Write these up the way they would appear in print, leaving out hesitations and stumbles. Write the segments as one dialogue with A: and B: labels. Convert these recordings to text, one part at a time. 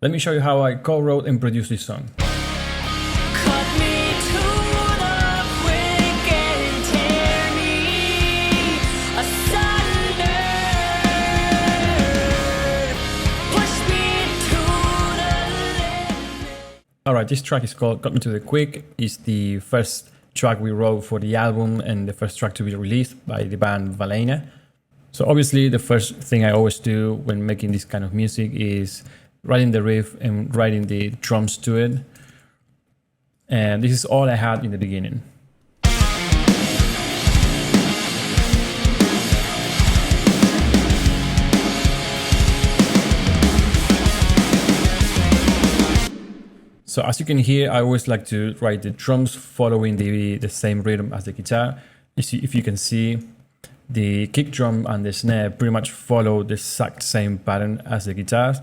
A: Let me show you how I co-wrote and produced this song.
B: Cut me to the quick and tear me asunder. Push me to the limit.
A: Alright, this track is called Got Me to the Quick. It's the first track we wrote for the album and the first track to be released by the band Valaina. So obviously the first thing I always do when making this kind of music is writing the riff and writing the drums to it. And this is all I had in the beginning. So as you can hear, I always like to write the drums following the same rhythm as the guitar. If you can see, the kick drum and the snare pretty much follow the exact same pattern as the guitars,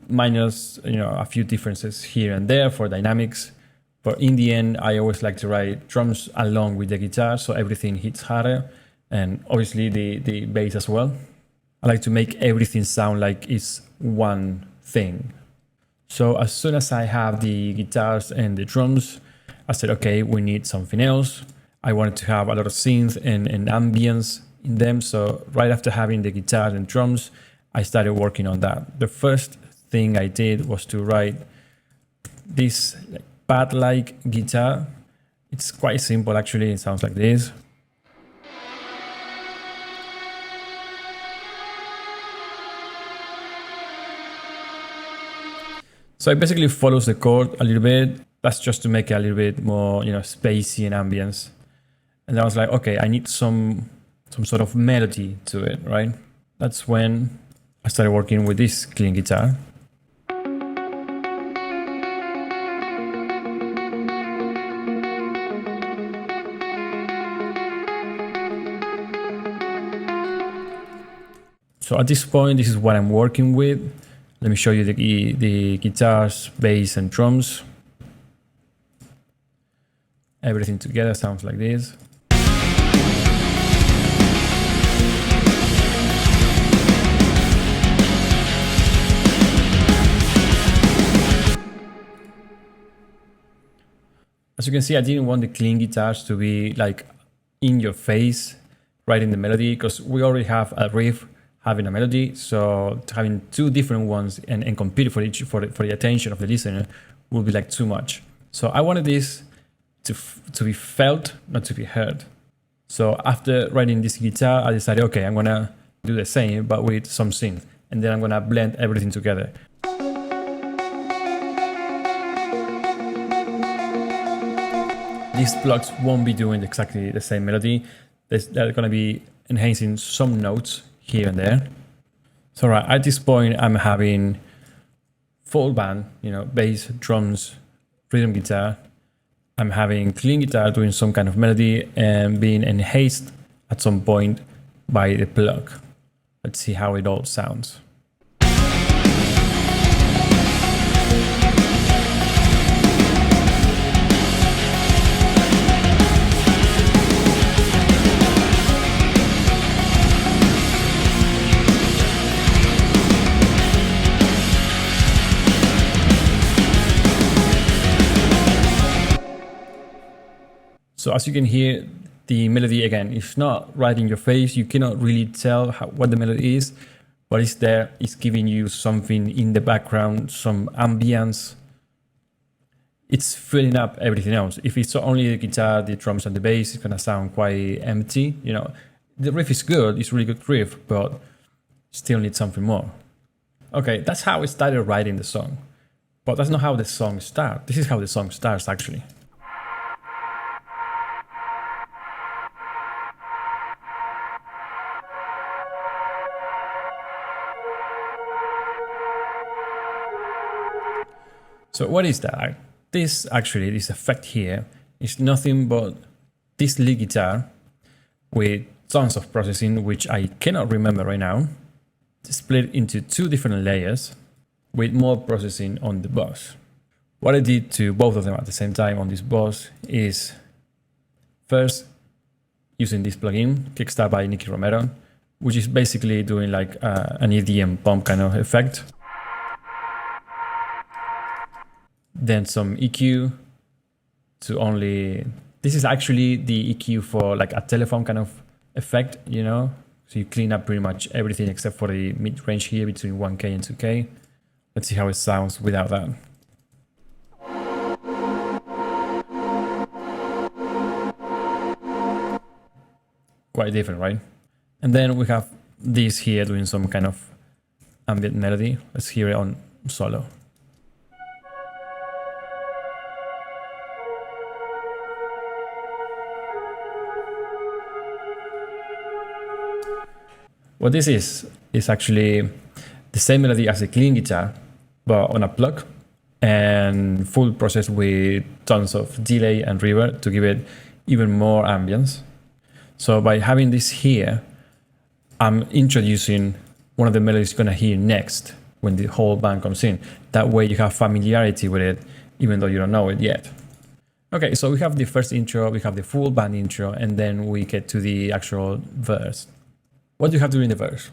A: minus a few differences here and there for dynamics. But in the end, I always like to write drums along with the guitar, so everything hits harder, and obviously the bass as well. I like to make everything sound like it's one thing. So as soon as I have the guitars and the drums, I said, okay, we need something else. I wanted to have a lot of synth and ambience in them. So right after having the guitar and drums, I started working on that. The first thing I did was to write this pad-like guitar. It's quite simple actually, it sounds like this. So it basically follows the chord a little bit. That's just to make it a little bit more, spacey and ambience. And I was like, okay, I need some sort of melody to it, right? That's when I started working with this clean guitar. So at this point, this is what I'm working with. Let me show you the guitars, bass, and drums. Everything together sounds like this. As you can see, I didn't want the clean guitars to be like in your face, writing the melody, because we already have a riff having a melody. So having two different ones and compete for the attention of the listener will be like too much. So I wanted this to be felt, not to be heard. So after writing this guitar, I decided, okay, I'm gonna do the same, but with some synth, and then I'm gonna blend everything together. These plugs won't be doing exactly the same melody. They're gonna be enhancing some notes here and there. So right, at this point, I'm having full band, bass, drums, rhythm guitar. I'm having clean guitar doing some kind of melody and being enhanced at some point by the plug. Let's see how it all sounds. So as you can hear, the melody again, it's not right in your face. You cannot really tell what the melody is, but it's there. It's giving you something in the background, some ambience. It's filling up everything else. If it's only the guitar, the drums, and the bass, it's gonna sound quite empty. The riff is good. It's a really good riff, but still need something more. Okay, that's how I started writing the song, but that's not how the song starts. This is how the song starts actually. So what is that? This effect here is nothing but this lead guitar with tons of processing, which I cannot remember right now, split into two different layers with more processing on the boss. What I did to both of them at the same time on this boss is first using this plugin, Kickstart by Nicky Romero, which is basically doing like an EDM pump kind of effect. then some EQ to only, this is actually the EQ for like a telephone kind of effect, you know? So you clean up pretty much everything except for the mid-range here between 1K and 2K. Let's see how it sounds without that. Quite different, right? And then we have this here doing some kind of ambient melody. Let's hear it on solo. What this is actually the same melody as a clean guitar, but on a plug and full processed with tons of delay and reverb to give it even more ambience. So by having this here, I'm introducing one of the melodies you're gonna hear next when the whole band comes in. That way you have familiarity with it, even though you don't know it yet. Okay, so we have the first intro, we have the full band intro, and then we get to the actual verse. What do you have to do in the verse?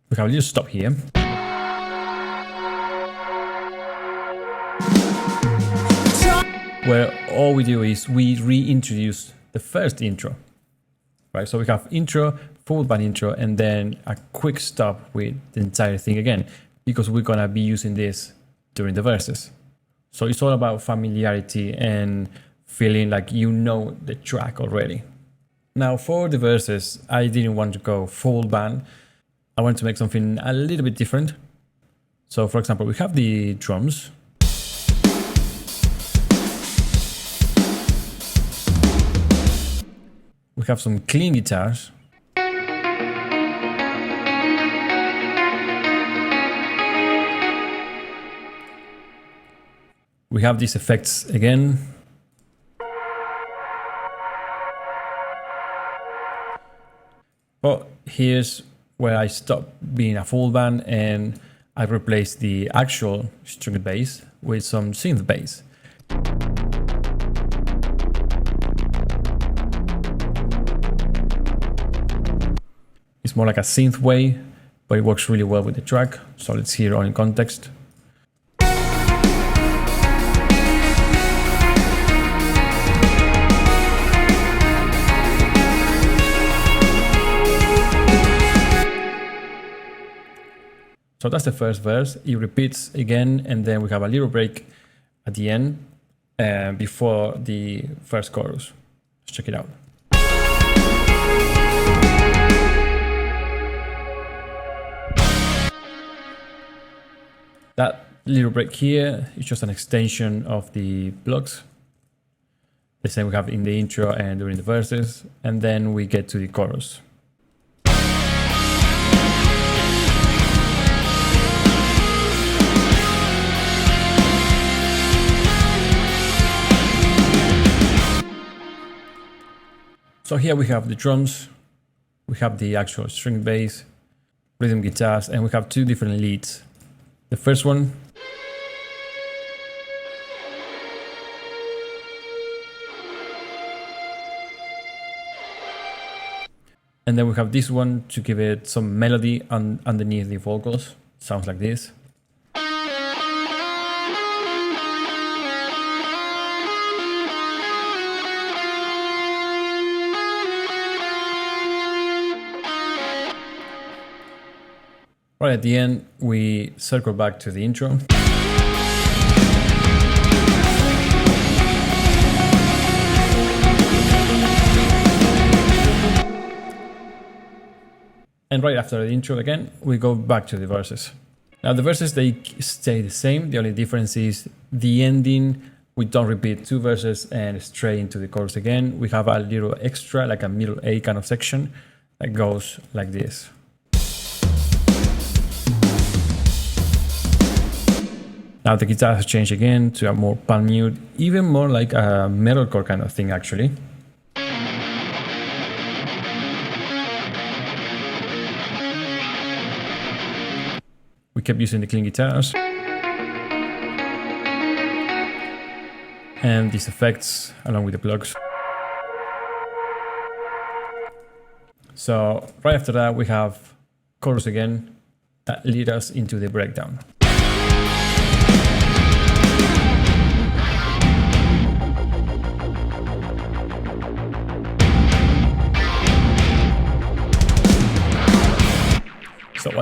A: We have a little stop here. Where all we do is we reintroduce the first intro, right? So we have intro, full band intro, and then a quick stop with the entire thing again, because we're gonna be using this during the verses. So it's all about familiarity and feeling like you know the track already. Now for the verses, I didn't want to go full band. I wanted to make something a little bit different. So for example, we have the drums. We have some clean guitars. We have these effects again. But here's where I stop being a full band and I replace the actual string bass with some synth bass. It's more like a synth way, but it works really well with the track. So let's hear it all in context. So that's the first verse. It repeats again, and then we have a little break at the end before the first chorus. Let's check it out. That little break here is just an extension of the blocks. The same we have in the intro and during the verses, and then we get to the chorus. So here we have the drums, we have the actual string bass, rhythm guitars, and we have two different leads. The first one and then we have this one to give it some melody underneath the vocals. Sounds like this. Right at the end, we circle back to the intro. And right after the intro again, we go back to the verses. Now the verses, they stay the same. The only difference is the ending. We don't repeat two verses and straight into the chorus again. We have a little extra, like a middle A kind of section that goes like this. Now the guitar has changed again to a more palm mute, even more like a metalcore kind of thing actually. We kept using the clean guitars. And these effects along with the plugs. So right after that we have chorus again that lead us into the breakdown.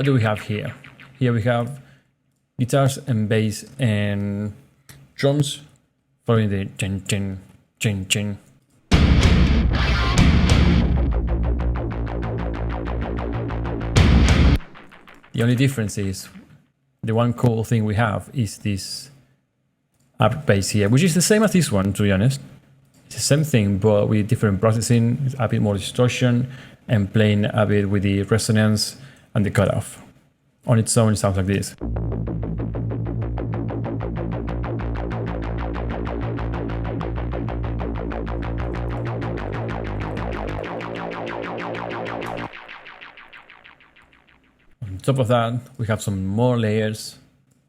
A: what do we have here? Here we have guitars and bass and drums following the chin chin chin chin. The only difference is the one cool thing we have is this up bass here, which is the same as this one, to be honest. It's the same thing, but with different processing, a bit more distortion, and playing a bit with the resonance and the cutoff. On its own, it sounds like this. On top of that, we have some more layers,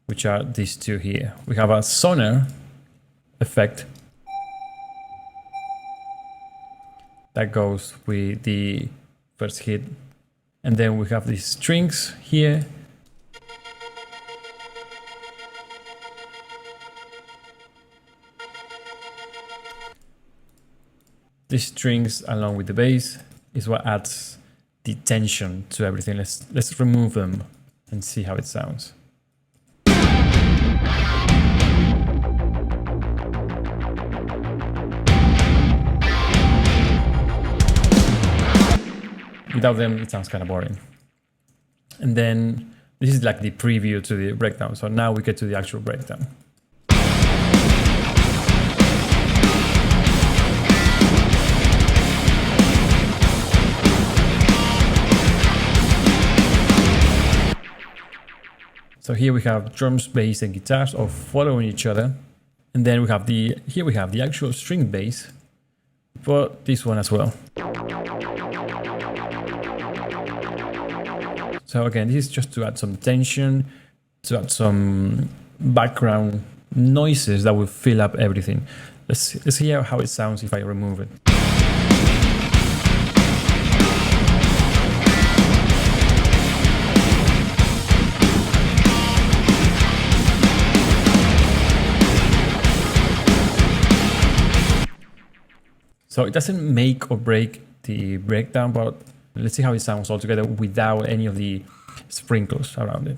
A: which are these two here. We have a sonar effect that goes with the first hit. And then we have these strings here. These strings along with the bass is what adds the tension to everything. Let's remove them and see how it sounds. Without them, it sounds kind of boring. And then this is like the preview to the breakdown. So now we get to the actual breakdown. So here we have drums, bass, and guitars all following each other. And then we have here we have the actual string bass for this one as well. So again, this is just to add some tension, to add some background noises that will fill up everything. Let's hear how it sounds if I remove it. So it doesn't make or break the breakdown, but let's see how it sounds all together without any of the sprinkles around it.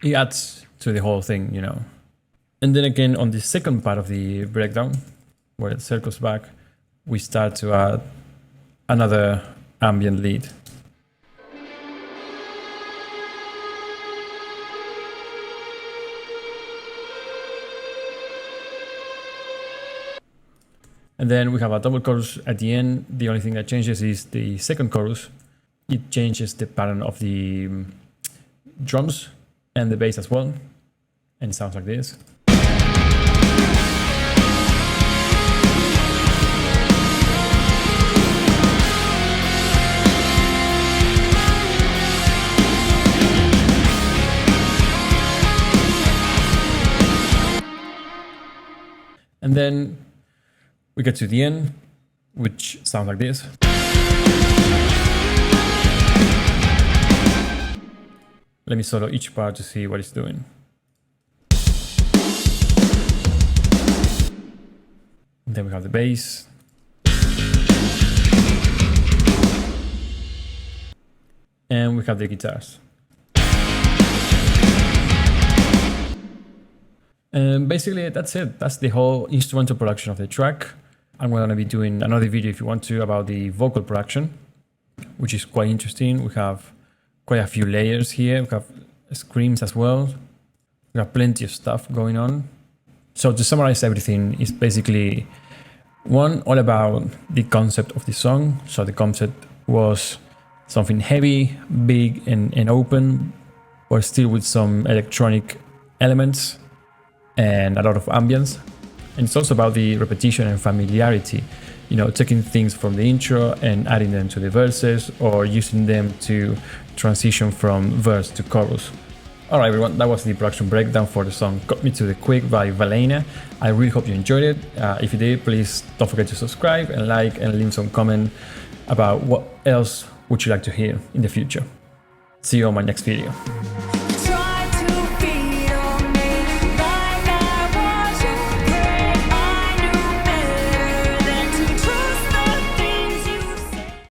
A: It adds to the whole thing, you know. And then again, on the second part of the breakdown, where it circles back, we start to add another ambient lead. And then we have a double chorus at the end. The only thing that changes is the second chorus. It changes the pattern of the drums and the bass as well, and it sounds like this. And then we get to the end, which sounds like this. Let me solo each part to see what it's doing. And then we have the bass. And we have the guitars. And basically that's it. That's the whole instrumental production of the track. I'm going to be doing another video if you want to about the vocal production, which is quite interesting. We have quite a few layers here. We have screams as well. We have plenty of stuff going on. So to summarize everything, it's basically one, all about the concept of the song. So the concept was something heavy, big and open, but still with some electronic elements and a lot of ambience. And it's also about the repetition and familiarity, you know, taking things from the intro and adding them to the verses, or using them to transition from verse to chorus. Alright everyone, that was the production breakdown for the song Got Me to the Quick by Valaina. I really hope you enjoyed it. If you did, please don't forget to subscribe and like and leave some comment about what else would you like to hear in the future. See you on my next video.